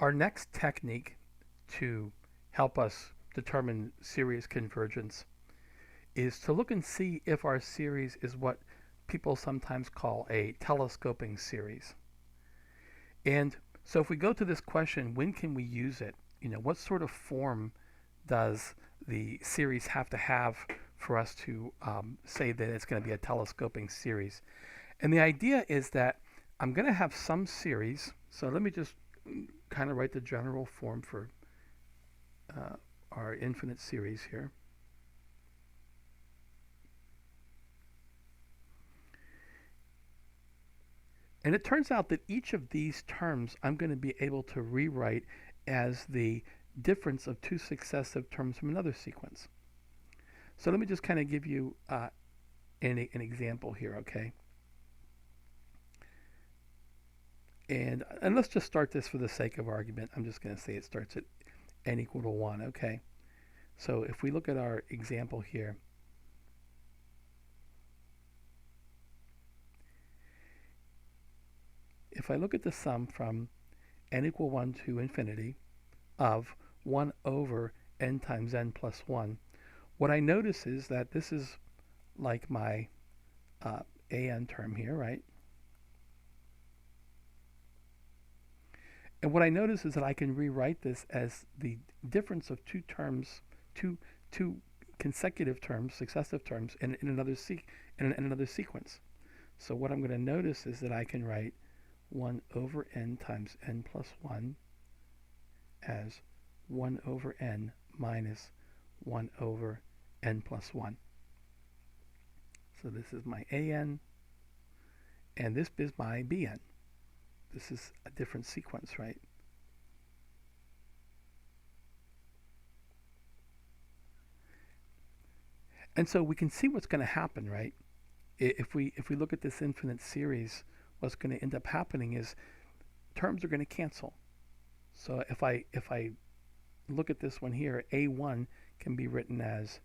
Our next technique to help us determine series convergence is to look and see if our series is what people sometimes call a telescoping series. And so if we go to this question, when can we use it? What sort of form does the series have to have for us to say that it's going to be a telescoping series? And the idea is that I'm going to have some series. So let me just kind of write the general form for uh, our infinite series here. And it turns out that each of these terms I'm going to be able to rewrite as the difference of two successive terms from another sequence. So let me just kind of give you an example here, okay? And let's just start this for the sake of argument. I'm just going to say it starts at n equal to 1, okay? So if we look at our example here, if I look at the sum from n equal 1 to infinity of 1 over n times n plus 1, what I notice is that this is like my uh, an term here, right? And what I notice is that I can rewrite this as the difference of two terms, two consecutive terms, successive terms in another sequence. So what I'm going to notice is that I can write 1 over n times n plus 1 as 1 over n minus 1 over n plus 1. So this is my an, and this is my bn. This is a different sequence, right? And so we can see what's going to happen, right? If we look at this infinite series, what's going to end up happening is terms are going to cancel. So if I look at this one here, a1 can be written as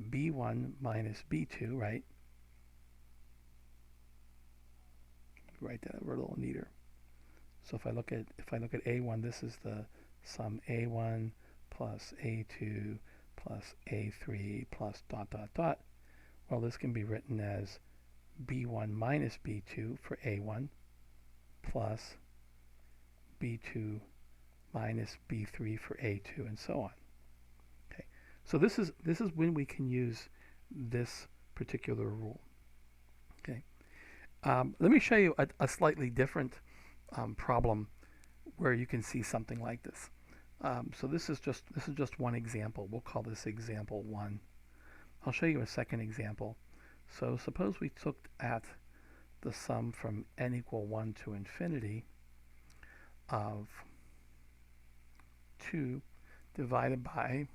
b1 minus b2, right? Write that a little neater. So if I look at a1, this is the sum a1 plus a2 plus a3 plus dot dot dot. Well, this can be written as b1 minus b2 for a1 plus b2 minus b3 for a2 and so on. Okay, so this is when we can use this particular rule. Okay, let me show you a slightly different problem where you can see something like this. So this is just one example. We'll call this example 1. I'll show you a second example. So suppose we took at the sum from n equal 1 to infinity of 2 divided by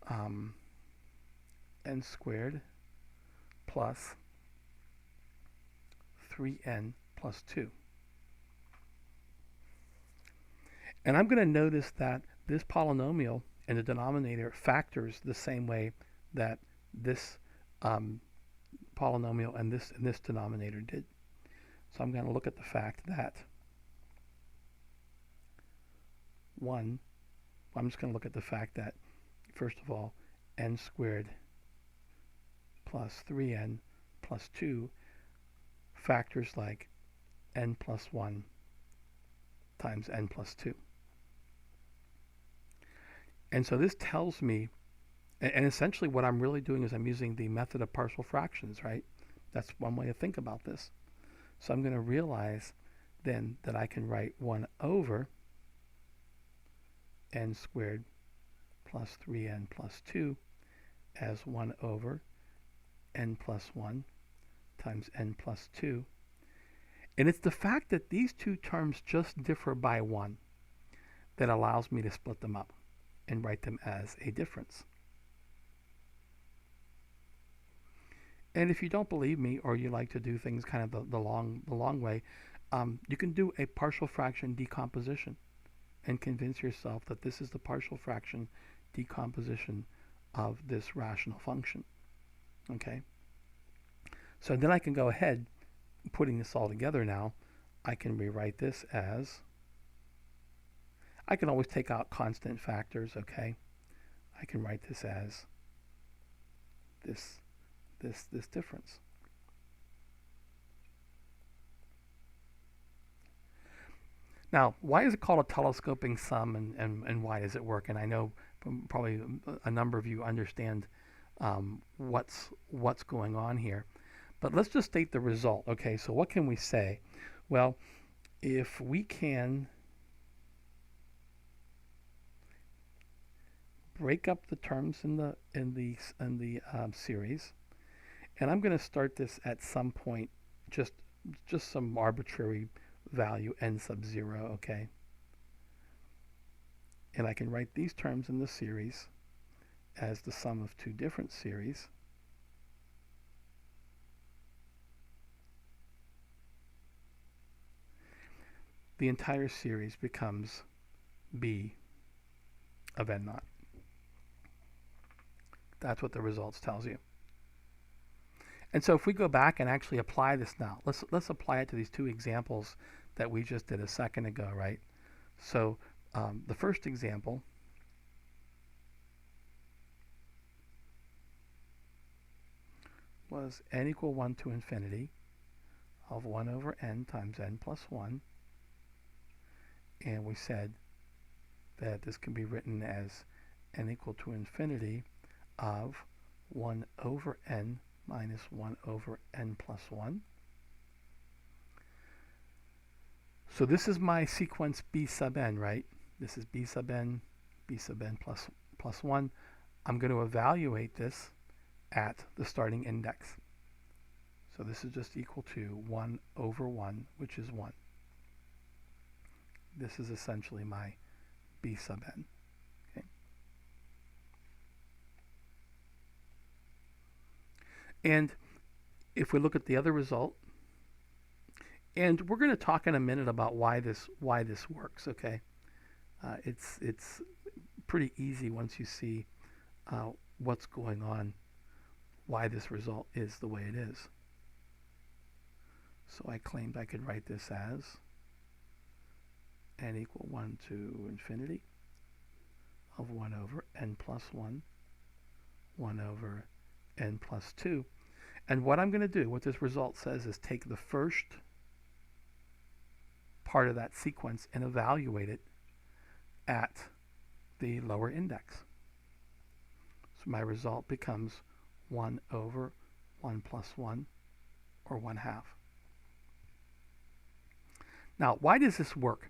n squared plus 3n plus 2. And I'm going to notice that this polynomial in the denominator factors the same way that this um, polynomial and this denominator did. So I'm going to look at the fact that 1, I'm just going to look at the fact that, first of all, n squared plus 3n plus 2 factors like n plus 1 times n plus 2. And so this tells me, and essentially what I'm really doing is I'm using the method of partial fractions, right? That's one way to think about this. So I'm going to realize then that I can write 1 over n squared plus 3n plus 2 as 1 over n plus 1 times n plus 2. And it's the fact that these two terms just differ by 1 that allows me to split them up and write them as a difference. And if you don't believe me, or you like to do things kind of the long way, you can do a partial fraction decomposition and convince yourself that this is the partial fraction decomposition of this rational function. Okay? So then I can go ahead, putting this all together now, I can rewrite this as I can always take out constant factors, okay? I can write this as this difference. Now, why is it called a telescoping sum, and why does it work? And I know probably a number of you understand what's going on here. But let's just state the result. Okay, so what can we say? Well, if we can break up the terms in the series, and I'm going to start this at some point, just some arbitrary value n sub 0, okay? And I can write these terms in the series as the sum of two different series. The entire series becomes b of n naught. That's what the results tells you. And so if we go back and actually apply this now, let's apply it to these two examples that we just did a second ago, right? So the first example was n equal 1 to infinity of 1 over n times n plus 1. And we said that this can be written as n equal to infinity of 1 over n minus 1 over n plus 1. So this is my sequence b sub n, right? This is b sub n plus 1. I'm going to evaluate this at the starting index. So this is just equal to 1 over 1, which is 1. This is essentially my b sub n. Okay. And if we look at the other result, and we're going to talk in a minute about why this works, okay? It's pretty easy once you see what's going on, why this result is the way it is. So I claimed I could write this as n equal 1 to infinity of 1 over n plus 1, 1 over n plus 2. And what I'm going to do, what this result says, is take the first part of that sequence and evaluate it at the lower index. So my result becomes 1 over 1 plus 1, or 1/2. Now, why does this work?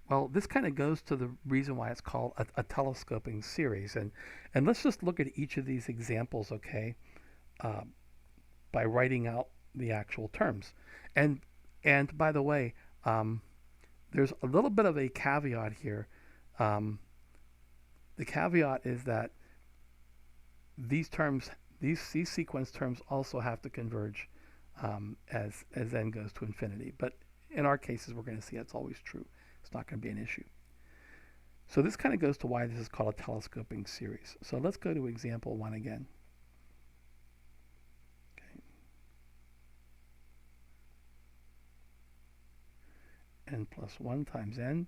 Well, this kind of goes to the reason why it's called a telescoping series. And let's just look at each of these examples, okay, by writing out the actual terms. And by the way, there's a little bit of a caveat here. The caveat is that these terms, these sequence terms also have to converge as n goes to infinity. But in our cases, we're going to see that's always true. It's not going to be an issue. So this kind of goes to why this is called a telescoping series. So let's go to example 1 again. Okay. N plus 1 times n.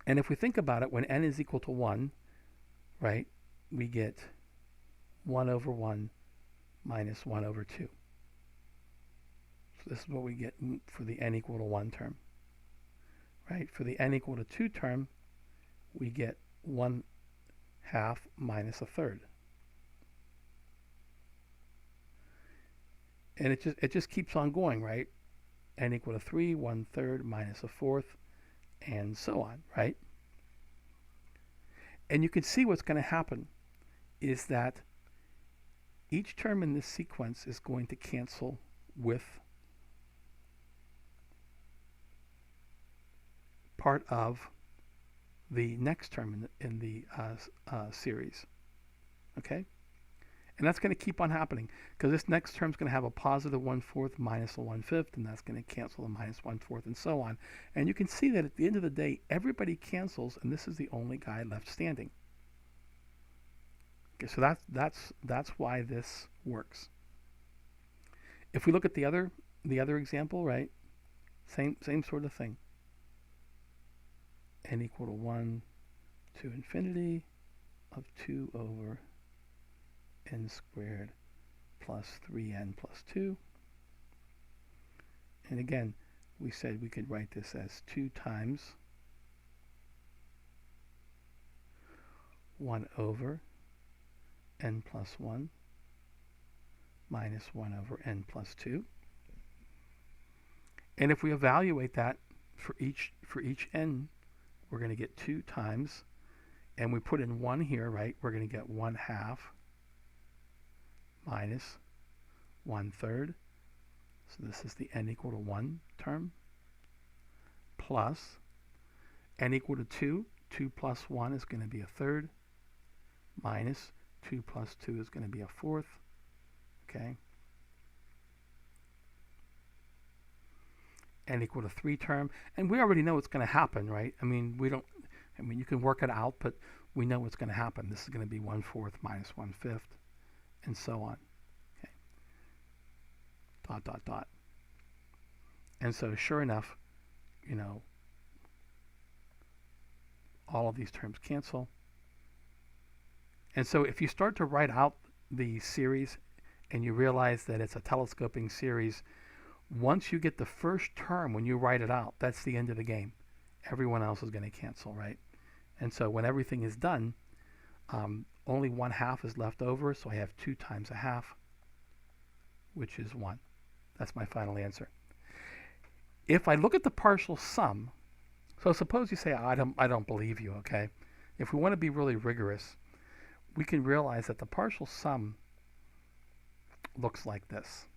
And if we think about it, when n is equal to 1, right, we get 1 over 1 minus 1 over 2. So this is what we get for the n equal to 1 term. Right? For the n equal to 2 term, we get 1/2 minus 1/3. And it just keeps on going, right? N equal to 3, 1/3 minus 1/4, and so on, right? And you can see what's going to happen is that each term in this sequence is going to cancel with part of the next term in the series, okay? And that's going to keep on happening because this next term is going to have a positive 1/4 minus a 1/5, and that's going to cancel a minus 1/4, and so on. And you can see that at the end of the day, everybody cancels, and this is the only guy left standing. Okay, so that's why this works. If we look at the other example, right? Same sort of thing. n equal to 1 to infinity of 2 over n squared plus 3n plus 2. And again, we said we could write this as 2 times 1 over n plus 1 minus 1 over n plus 2. And if we evaluate that for each n, we're going to get 2 times, and we put in 1 here, right? We're going to get 1/2 minus 1/3. So this is the n equal to 1 term, plus n equal to 2. 2 plus 1 is going to be 1/3, minus 2 plus 2 is going to be 1/4. Okay. N equal to 3 term, and we already know what's going to happen, right? I mean, you can work it out, but we know what's going to happen. This is going to be 1/4 minus 1/5, and so on. Okay. Dot, dot, dot. And so sure enough, all of these terms cancel. And so if you start to write out the series and you realize that it's a telescoping series, once you get the first term, when you write it out, that's the end of the game. Everyone else is going to cancel, right? And so when everything is done, only 1/2 is left over, so I have 2 times 1/2, which is 1. That's my final answer. If I look at the partial sum, so suppose you say, I don't believe you, okay? If we want to be really rigorous, we can realize that the partial sum looks like this.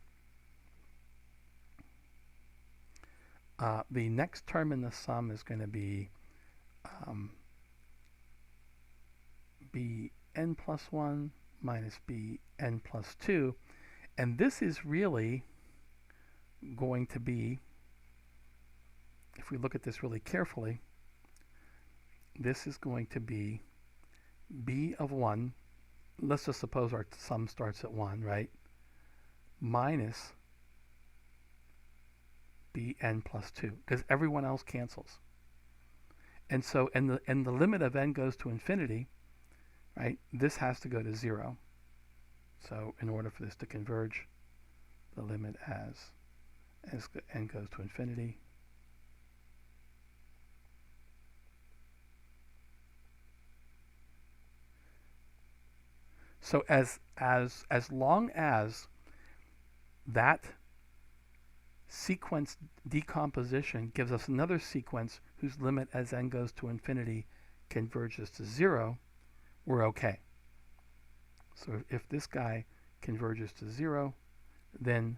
The next term in the sum is going to be bn plus 1 minus bn plus 2. And this is really going to be, if we look at this really carefully, this is going to be b of 1. Let's just suppose our sum starts at 1, right? Minus bn plus 2, because everyone else cancels. And so, and the limit of n goes to infinity, right? This has to go to 0. So in order for this to converge, the limit as n goes to infinity. So as long as that sequence decomposition gives us another sequence whose limit as n goes to infinity converges to 0, we're okay. So if this guy converges to 0, then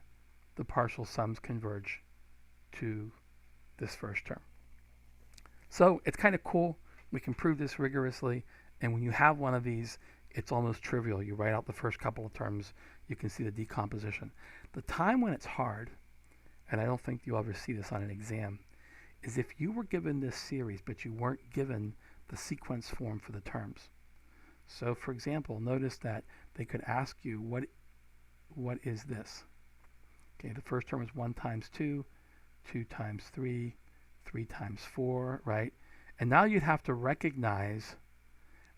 the partial sums converge to this first term. So it's kind of cool. We can prove this rigorously, and when you have one of these, it's almost trivial. You write out the first couple of terms, you can see the decomposition. The time when it's hard, and I don't think you'll ever see this on an exam, is if you were given this series but you weren't given the sequence form for the terms. So for example, notice that they could ask you, what is this? Okay, the first term is 1 times 2, 2 times 3, 3 times 4, right? And now you'd have to recognize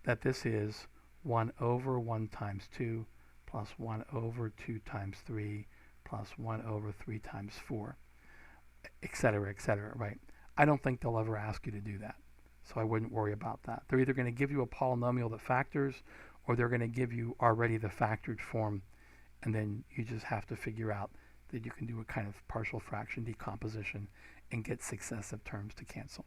that this is 1 over 1 times 2 plus 1 over 2 times 3 plus 1 over 3 times 4, etc., right? I don't think they'll ever ask you to do that, so I wouldn't worry about that. They're either going to give you a polynomial that factors, or they're going to give you already the factored form, and then you just have to figure out that you can do a kind of partial fraction decomposition and get successive terms to cancel.